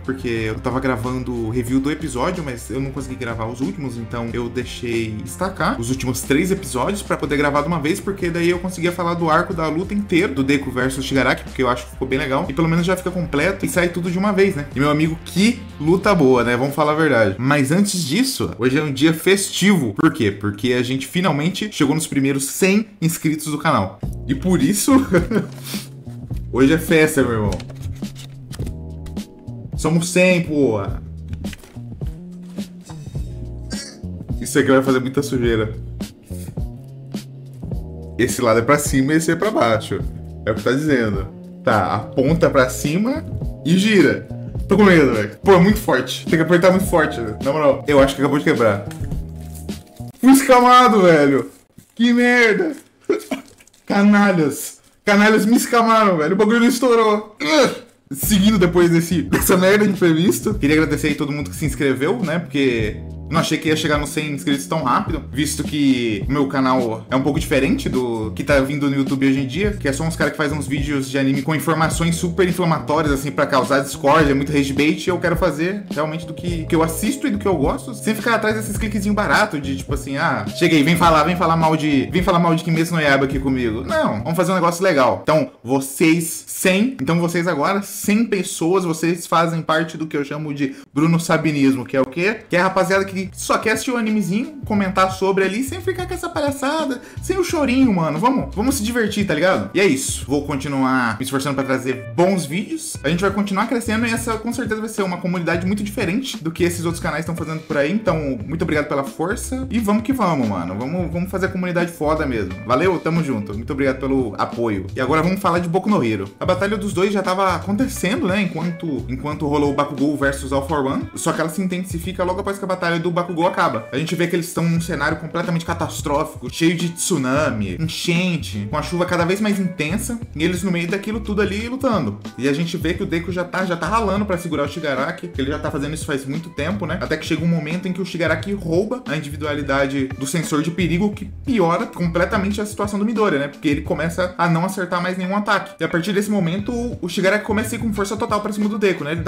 porque eu tava gravando o review do episódio, mas eu não consegui gravar os últimos, então eu deixei destacar os últimos 3 episódios pra poder gravar de uma vez, porque daí eu conseguia falar do arco da luta inteiro, do Deku versus Shigaraki, porque eu acho que ficou bem legal, e pelo menos já fica completo e sai tudo de uma vez, né? E meu amigo, que luta boa, né? Vamos falar a verdade. Mas antes disso, hoje é um dia festivo. Por quê? Porque a gente finalmente chegou nos primeiros 100 inscritos do canal. E por isso, hoje é festa, meu irmão. Somos 100, porra. Isso aqui vai fazer muita sujeira. Esse lado é pra cima e esse é pra baixo. É o que tá dizendo. Tá, aponta pra cima e gira. Tô com medo, velho. Pô, é muito forte. Tem que apertar muito forte, né? Na moral, eu acho que acabou de quebrar. Fui escamado, velho. Que merda. Canalhas. Canalhas me escamaram, velho. O bagulho não estourou. Seguindo depois dessa merda de imprevisto, queria agradecer aí todo mundo que se inscreveu, né? Porque não achei que ia chegar nos 100 inscritos tão rápido, visto que o meu canal é um pouco diferente do que tá vindo no YouTube hoje em dia, que é só uns caras que fazem uns vídeos de anime com informações super inflamatórias, assim, pra causar discórdia, muito rage bait, e eu quero fazer realmente do que eu assisto e do que eu gosto, sem ficar atrás desses cliquezinhos baratos de, tipo assim, cheguei, vem falar mal de Kimetsu no Yaiba aqui comigo. Não, vamos fazer um negócio legal. Então, vocês 100, então vocês agora, 100 pessoas, vocês fazem parte do que eu chamo de Bruno Sabinismo, que é o quê? Que é a rapaziada que só quer assistir o animezinho, comentar sobre ali, sem ficar com essa palhaçada, sem o chorinho, mano. Vamos se divertir, tá ligado? E é isso. Vou continuar me esforçando pra trazer bons vídeos. A gente vai continuar crescendo e essa com certeza vai ser uma comunidade muito diferente do que esses outros canais estão fazendo por aí. Então, muito obrigado pela força e vamos que vamos, mano. Vamos fazer a comunidade foda mesmo. Valeu, tamo junto. Muito obrigado pelo apoio. E agora vamos falar de Boku no Hero. A batalha dos dois já tava acontecendo, né? Enquanto rolou o Bakugou versus All for One. Só que ela se intensifica logo após que a batalha do Bakugou acaba. A gente vê que eles estão num cenário completamente catastrófico, cheio de tsunami, enchente, com a chuva cada vez mais intensa, e eles no meio daquilo tudo ali lutando. E a gente vê que o Deku já tá ralando pra segurar o Shigaraki, que ele já tá fazendo isso faz muito tempo, né? Até que chega um momento em que o Shigaraki rouba a individualidade do sensor de perigo, que piora completamente a situação do Midoriya, né? Porque ele começa a não acertar mais nenhum ataque. E a partir desse momento, o Shigaraki começa a ir com força total pra cima do Deku, né? Ele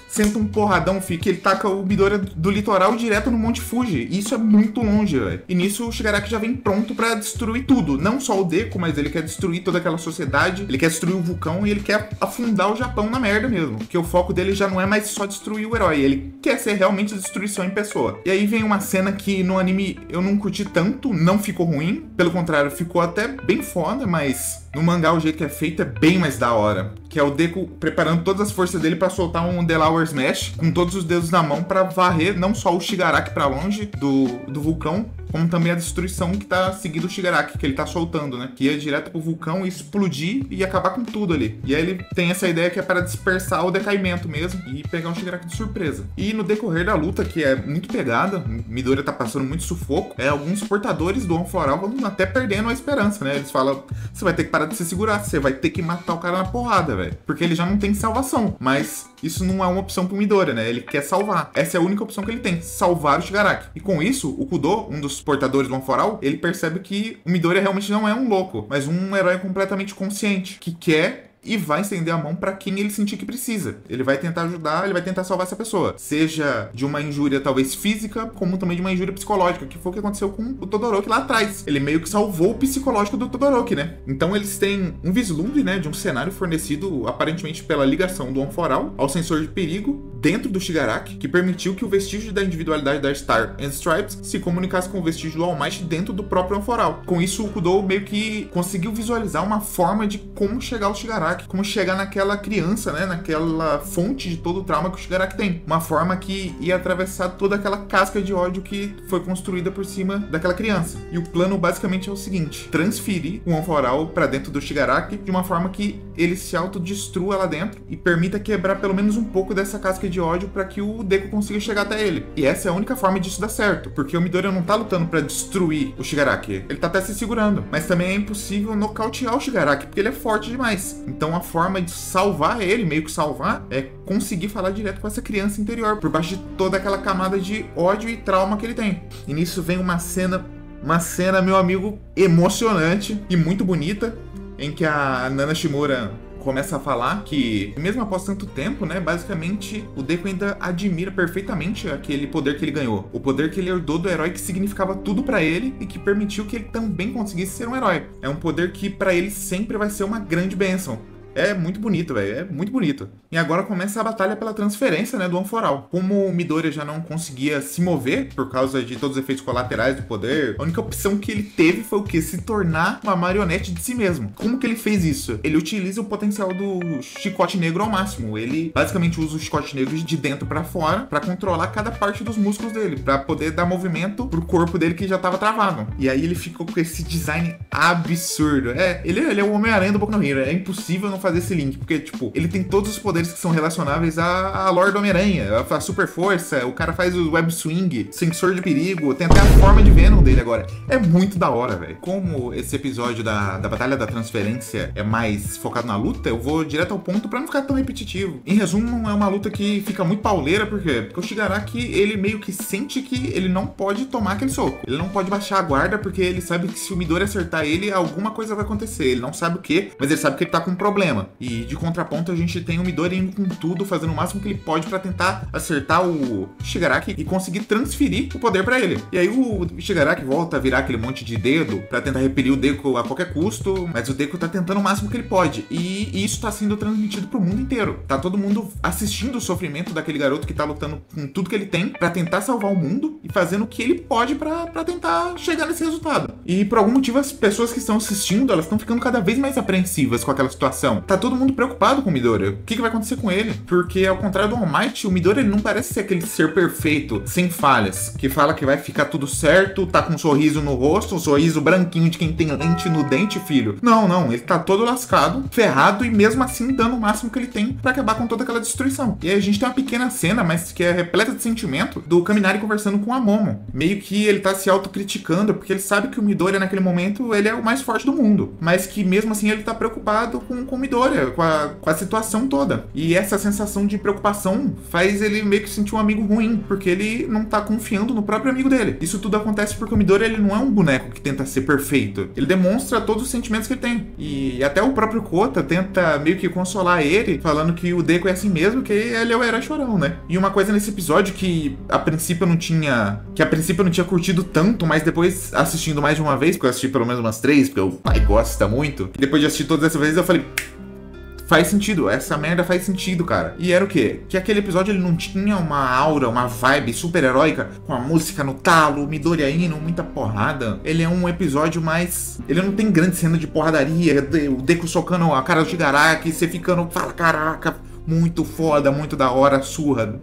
senta um porradão, que ele taca o Midoriya do litoral direto no Monte Fuji. E isso é muito longe, velho. E nisso o Shigaraki já vem pronto pra destruir tudo. Não só o Deku, mas ele quer destruir toda aquela sociedade. Ele quer destruir o vulcão e ele quer afundar o Japão na merda mesmo. Porque o foco dele já não é mais só destruir o herói. Ele quer ser realmente a destruição em pessoa. E aí vem uma cena que no anime eu não curti tanto, não ficou ruim. Pelo contrário, ficou até bem foda, mas no mangá o jeito que é feito é bem mais da hora. Que é o Deku preparando todas as forças dele pra soltar um The Lower Smash com todos os dedos na mão pra varrer não só o Shigaraki pra longe do vulcão, como também a destruição que tá seguindo o Shigaraki, que ele tá soltando, né? Que ia direto pro vulcão e explodir e acabar com tudo ali. E aí ele tem essa ideia que é para dispersar o decaimento mesmo e pegar o Shigaraki de surpresa. E no decorrer da luta, que é muito pegada, Midoriya tá passando muito sufoco, alguns portadores do One For All vão até perdendo a esperança, né? Eles falam, você vai ter que parar de se segurar, você vai ter que matar o cara na porrada, velho. Porque ele já não tem salvação. Mas isso não é uma opção pro Midoriya, né? Ele quer salvar. Essa é a única opção que ele tem, salvar o Shigaraki. E com isso, o Kudo, um dos portadores do One For All, ele percebe que o Midoriya realmente não é um louco, mas um herói completamente consciente, que quer e vai estender a mão pra quem ele sentir que precisa. Ele vai tentar ajudar, ele vai tentar salvar essa pessoa. Seja de uma injúria talvez física, como também de uma injúria psicológica, que foi o que aconteceu com o Todoroki lá atrás. Ele meio que salvou o psicológico do Todoroki, né? Então eles têm um vislumbre, né, de um cenário fornecido aparentemente pela ligação do One For All ao sensor de perigo dentro do Shigaraki, que permitiu que o vestígio da individualidade da Star and Stripes se comunicasse com o vestígio do All Might dentro do próprio One For All. Com isso, o Kudo meio que conseguiu visualizar uma forma de como chegar ao Shigaraki, como chegar naquela criança, né, naquela fonte de todo o trauma que o Shigaraki tem. Uma forma que ia atravessar toda aquela casca de ódio que foi construída por cima daquela criança. E o plano basicamente é o seguinte: transferir o One For All pra dentro do Shigaraki de uma forma que ele se autodestrua lá dentro e permita quebrar pelo menos um pouco dessa casca de ódio para que o Deku consiga chegar até ele. E essa é a única forma disso dar certo, porque o Midoriya não tá lutando para destruir o Shigaraki, ele tá até se segurando, mas também é impossível nocautear o Shigaraki, porque ele é forte demais. Então a forma de salvar ele, meio que salvar, é conseguir falar direto com essa criança interior, por baixo de toda aquela camada de ódio e trauma que ele tem. E nisso vem uma cena, meu amigo, emocionante e muito bonita, em que a Nana Shimura começa a falar que, mesmo após tanto tempo, né, basicamente o Deku ainda admira perfeitamente aquele poder que ele ganhou. O poder que ele herdou do herói que significava tudo pra ele e que permitiu que ele também conseguisse ser um herói. É um poder que pra ele sempre vai ser uma grande bênção. É muito bonito, velho. É muito bonito. E agora começa a batalha pela transferência, né, do Anforal. Como o Midoriya já não conseguia se mover por causa de todos os efeitos colaterais do poder, a única opção que ele teve foi o quê? Se tornar uma marionete de si mesmo. Como que ele fez isso? Ele utiliza o potencial do chicote negro ao máximo. Ele basicamente usa o chicote negro de dentro pra fora pra controlar cada parte dos músculos dele, pra poder dar movimento pro corpo dele que já tava travado. E aí ele ficou com esse design absurdo. Ele é o Homem-Aranha do Boku no Hero. É impossível não fazer esse link, porque, tipo, ele tem todos os poderes que são relacionáveis à lore do Homem-Aranha, a super força, o cara faz o web swing, sensor de perigo, tem até a forma de Venom dele agora. É muito da hora, velho. Como esse episódio da Batalha da Transferência é mais focado na luta, eu vou direto ao ponto pra não ficar tão repetitivo. Em resumo, é uma luta que fica muito pauleira, por quê? Porque o Shigaraki, ele meio que sente que ele não pode tomar aquele soco. Ele não pode baixar a guarda, porque ele sabe que se o Midori acertar ele, alguma coisa vai acontecer. Ele não sabe o que, mas ele sabe que ele tá com um problema. E de contraponto a gente tem o Midori indo com tudo, fazendo o máximo que ele pode pra tentar acertar o Shigaraki e conseguir transferir o poder pra ele. E aí o Shigaraki volta a virar aquele monte de dedo pra tentar repelir o Deku a qualquer custo, mas o Deku tá tentando o máximo que ele pode. E isso tá sendo transmitido pro mundo inteiro. Tá todo mundo assistindo o sofrimento daquele garoto que tá lutando com tudo que ele tem pra tentar salvar o mundo e fazendo o que ele pode pra tentar chegar nesse resultado. E por algum motivo as pessoas que estão assistindo, elas estão ficando cada vez mais apreensivas com aquela situação. Tá todo mundo preocupado com o Midoriya. O que vai acontecer com ele? Porque, ao contrário do All Might, o Midoriya ele não parece ser aquele ser perfeito, sem falhas, que fala que vai ficar tudo certo, tá com um sorriso no rosto, um sorriso branquinho de quem tem lente no dente, filho. Não. Ele tá todo lascado, ferrado e mesmo assim dando o máximo que ele tem pra acabar com toda aquela destruição. E aí a gente tem uma pequena cena, mas que é repleta de sentimento, do Kaminari conversando com a Momo. Meio que ele tá se autocriticando, porque ele sabe que o Midoriya naquele momento, ele é o mais forte do mundo. Mas que mesmo assim ele tá preocupado com o Midoriya, com a situação toda. E essa sensação de preocupação faz ele meio que sentir um amigo ruim, porque ele não tá confiando no próprio amigo dele. Isso tudo acontece porque o Midoriya, ele não é um boneco que tenta ser perfeito. Ele demonstra todos os sentimentos que ele tem. E até o próprio Kota tenta meio que consolar ele, falando que o Deku é assim mesmo, que ele é o herói chorão, né? E uma coisa nesse episódio que a princípio eu não tinha curtido tanto, mas depois assistindo mais de uma vez, porque eu assisti pelo menos umas 3, porque o pai gosta muito, e depois de assistir todas essas vezes eu falei, faz sentido, essa merda faz sentido, cara. E era o quê? Que aquele episódio ele não tinha uma aura, uma vibe super heróica, com a música no talo, o Midoriya indo, muita porrada. Ele é um episódio mais... Ele não tem grande cena de porradaria, o Deku socando a cara do Shigaraki, você ficando, fala, caraca, muito foda, muito da hora, surra.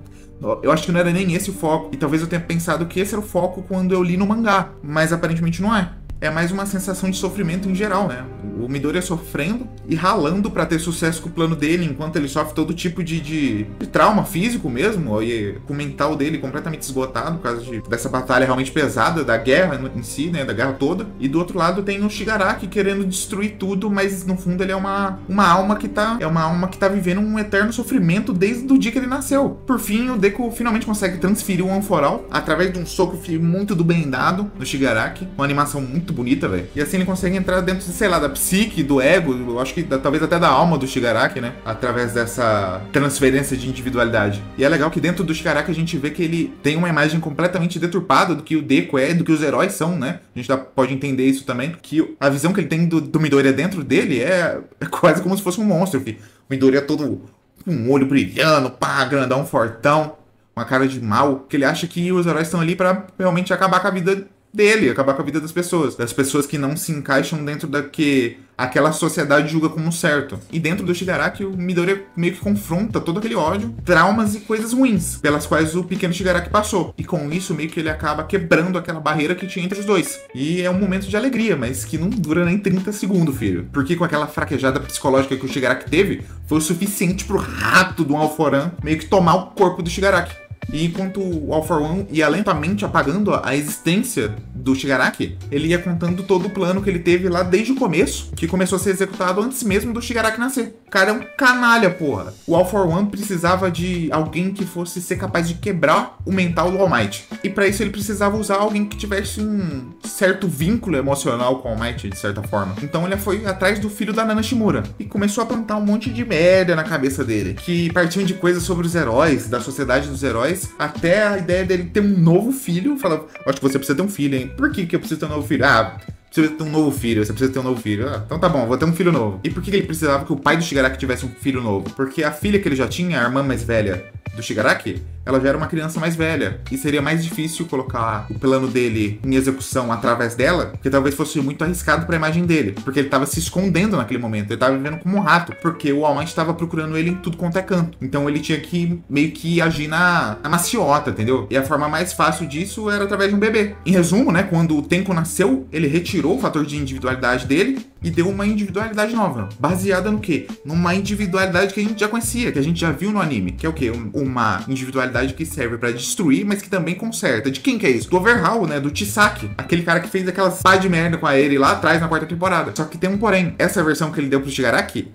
Eu acho que não era nem esse o foco. E talvez eu tenha pensado que esse era o foco quando eu li no mangá. Mas aparentemente não é. É mais uma sensação de sofrimento em geral, né? O Midoriya sofrendo e ralando pra ter sucesso com o plano dele, enquanto ele sofre todo tipo de trauma físico mesmo, e com o mental dele completamente esgotado por causa dessa batalha realmente pesada, da guerra em si, né? Da guerra toda. E do outro lado tem o Shigaraki querendo destruir tudo, mas no fundo ele é uma alma que tá vivendo um eterno sofrimento desde o dia que ele nasceu. Por fim, o Deku finalmente consegue transferir o Anforal através de um soco muito do bem dado do Shigaraki, uma animação muito bonita, velho. E assim ele consegue entrar dentro, sei lá, da psique, do ego, eu acho que talvez até da alma do Shigaraki, né? Através dessa transferência de individualidade. E é legal que dentro do Shigaraki a gente vê que ele tem uma imagem completamente deturpada do que o Deku é, do que os heróis são, né? A gente pode entender isso também, que a visão que ele tem do Midoriya dentro dele é quase como se fosse um monstro, filho. O Midoriya todo com um olho brilhando, pá, grandão, fortão, uma cara de mal, que ele acha que os heróis estão ali pra realmente acabar com a vida dele, acabar com a vida das pessoas que não se encaixam dentro da que aquela sociedade julga como certo. E dentro do Shigaraki, o Midoriya meio que confronta todo aquele ódio, traumas e coisas ruins pelas quais o pequeno Shigaraki passou. E com isso, meio que ele acaba quebrando aquela barreira que tinha entre os dois. E é um momento de alegria, mas que não dura nem 30 segundos, filho. Porque com aquela fraquejada psicológica que o Shigaraki teve, foi o suficiente pro rato do Alforan meio que tomar o corpo do Shigaraki. E enquanto o All For One ia lentamente apagando a existência do Shigaraki, ele ia contando todo o plano que ele teve lá desde o começo, que começou a ser executado antes mesmo do Shigaraki nascer. O cara é um canalha, porra. O All For One precisava de alguém que fosse ser capaz de quebrar o mental do All Might. E pra isso ele precisava usar alguém que tivesse um certo vínculo emocional com o All Might, de certa forma. Então ele foi atrás do filho da Nana Shimura e começou a plantar um monte de merda na cabeça dele, que partiam de coisas sobre os heróis, da sociedade dos heróis, até a ideia dele ter um novo filho. Falava, acho que você precisa ter um filho, hein? Por que eu preciso ter um novo filho? Ah, precisa ter um novo filho, você precisa ter um novo filho. Ah, então tá bom, vou ter um filho novo. E por que ele precisava que o pai do Shigaraki tivesse um filho novo? Porque a filha que ele já tinha, a irmã mais velha do Shigaraki, ela já era uma criança mais velha. E seria mais difícil colocar o plano dele em execução através dela, porque talvez fosse muito arriscado pra imagem dele. Porque ele tava se escondendo naquele momento. Ele tava vivendo como um rato. Porque o All Might estava procurando ele em tudo quanto é canto. Então ele tinha que meio que agir na maciota, entendeu? E a forma mais fácil disso era através de um bebê. Em resumo, né? Quando o Tenko nasceu, ele retirou o fator de individualidade dele e deu uma individualidade nova. Baseada no quê? Numa individualidade que a gente já conhecia, que a gente já viu no anime. Que é o quê? Uma individualidade que serve pra destruir, mas que também conserta. De quem que é isso? Do Overhaul, né? Do Chisaki. Aquele cara que fez aquelas pá de merda com a Eri lá atrás na 4ª temporada. Só que tem um porém. Essa versão que ele deu pro Shigaraki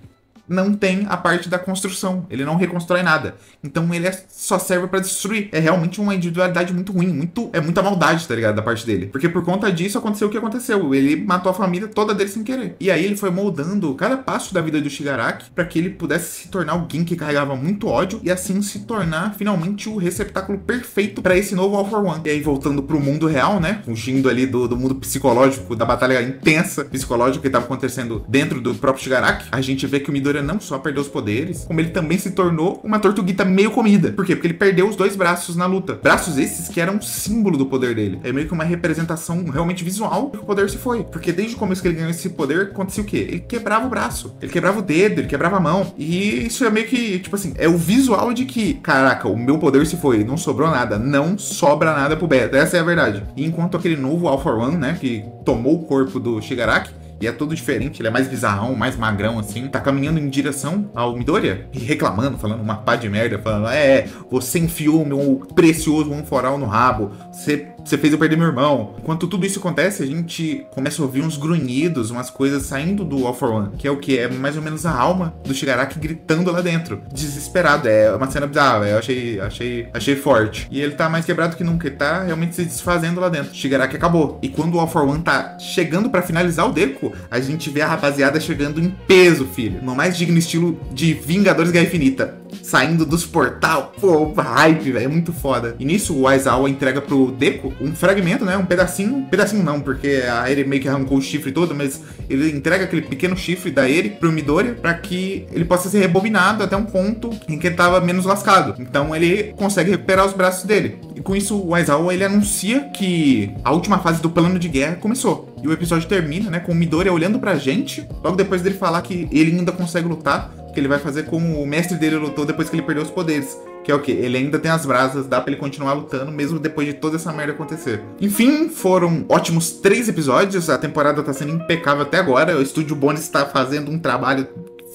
não tem a parte da construção. Ele não reconstrói nada. Então ele só serve pra destruir. É realmente uma individualidade muito ruim. É muita maldade, tá ligado? Da parte dele. Porque por conta disso aconteceu o que aconteceu. Ele matou a família toda dele sem querer. E aí ele foi moldando cada passo da vida do Shigaraki pra que ele pudesse se tornar alguém que carregava muito ódio e assim se tornar finalmente o receptáculo perfeito pra esse novo All For One. E aí voltando pro mundo real, né? Fugindo ali do mundo psicológico, da batalha intensa psicológica que tava acontecendo dentro do próprio Shigaraki, a gente vê que o Midoriya não só perdeu os poderes, como ele também se tornou uma tortuguita meio comida. Por quê? Porque ele perdeu os 2 braços na luta. Braços esses que eram um símbolo do poder dele. É meio que uma representação realmente visual que o poder se foi. Porque desde o começo que ele ganhou esse poder, acontecia o quê? Ele quebrava o braço, ele quebrava o dedo, ele quebrava a mão. E isso é meio que, tipo assim, é o visual de que, caraca, o meu poder se foi, não sobrou nada, não sobra nada pro Beta. Essa é a verdade. E enquanto aquele novo All For One, né, que tomou o corpo do Shigaraki, e é todo diferente, ele é mais bizarrão, mais magrão, assim. Tá caminhando em direção ao Midoriya e reclamando, falando uma pá de merda, falando, você enfiou meu precioso One For All no rabo, você fez eu perder meu irmão. Enquanto tudo isso acontece, a gente começa a ouvir uns grunhidos, umas coisas saindo do All For One, que é o que? É mais ou menos a alma do Shigaraki gritando lá dentro, desesperado. É uma cena bizarra, eu achei forte. E ele tá mais quebrado que nunca, ele tá realmente se desfazendo lá dentro. Shigaraki acabou. E quando o All For One tá chegando pra finalizar o Deku, a gente vê a rapaziada chegando em peso, filho. No mais digno estilo de Vingadores Guerra Infinita. Saindo dos portal. Pô, hype, velho. É muito foda. E nisso, o Aizawa entrega pro Deku um fragmento, né? Um pedacinho. Pedacinho não, porque a Eri meio que arrancou o chifre todo, mas ele entrega aquele pequeno chifre da Eri pro Midoriya pra que ele possa ser rebobinado até um ponto em que ele tava menos lascado. Então ele consegue recuperar os braços dele. E com isso, o Aizawa, ele anuncia que a última fase do plano de guerra começou. E o episódio termina, né, com o Midoriya olhando pra gente, logo depois dele falar que ele ainda consegue lutar, que ele vai fazer como o mestre dele lutou depois que ele perdeu os poderes. Que é o quê? Ele ainda tem as brasas, dá pra ele continuar lutando, mesmo depois de toda essa merda acontecer. Enfim, foram ótimos 3 episódios, a temporada tá sendo impecável até agora, o Estúdio Bones tá fazendo um trabalho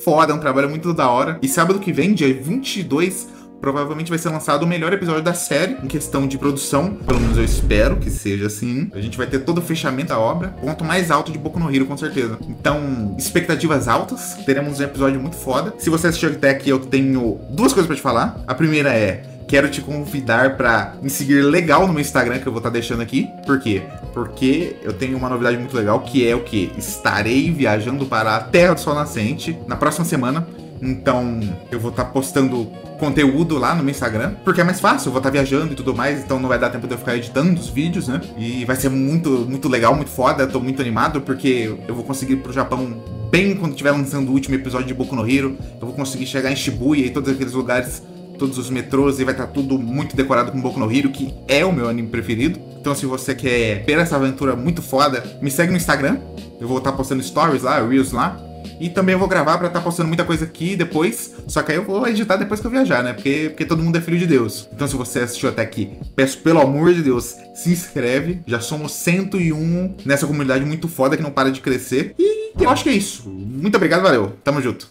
foda, um trabalho muito da hora. E sábado que vem, dia 22, provavelmente vai ser lançado o melhor episódio da série, em questão de produção. Pelo menos eu espero que seja assim. A gente vai ter todo o fechamento da obra. Ponto mais alto de Boku no Hero, com certeza. Então, expectativas altas. Teremos um episódio muito foda. Se você assistiu até aqui, eu tenho 2 coisas pra te falar. A primeira é: quero te convidar pra me seguir legal no meu Instagram, que eu vou estar deixando aqui. Por quê? Porque eu tenho uma novidade muito legal, que é o quê? Estarei viajando para a Terra do Sol Nascente na próxima semana. Então, eu vou estar postando conteúdo lá no meu Instagram, porque é mais fácil, eu vou estar viajando e tudo mais, então não vai dar tempo de eu ficar editando os vídeos, né? E vai ser muito, muito legal, muito foda, tô muito animado, porque eu vou conseguir ir pro Japão bem quando estiver lançando o último episódio de Boku no Hero, eu vou conseguir chegar em Shibuya e todos aqueles lugares, todos os metrôs, e vai estar tudo muito decorado com Boku no Hero, que é o meu anime preferido. Então se você quer ver essa aventura muito foda, me segue no Instagram, eu vou estar postando stories lá, reels lá. E também eu vou gravar pra estar postando muita coisa aqui depois. Só que aí eu vou editar depois que eu viajar, né? Porque todo mundo é filho de Deus. Então se você assistiu até aqui, peço pelo amor de Deus, se inscreve. Já somos 101 nessa comunidade muito foda que não para de crescer. E eu acho que é isso. Muito obrigado, valeu. Tamo junto.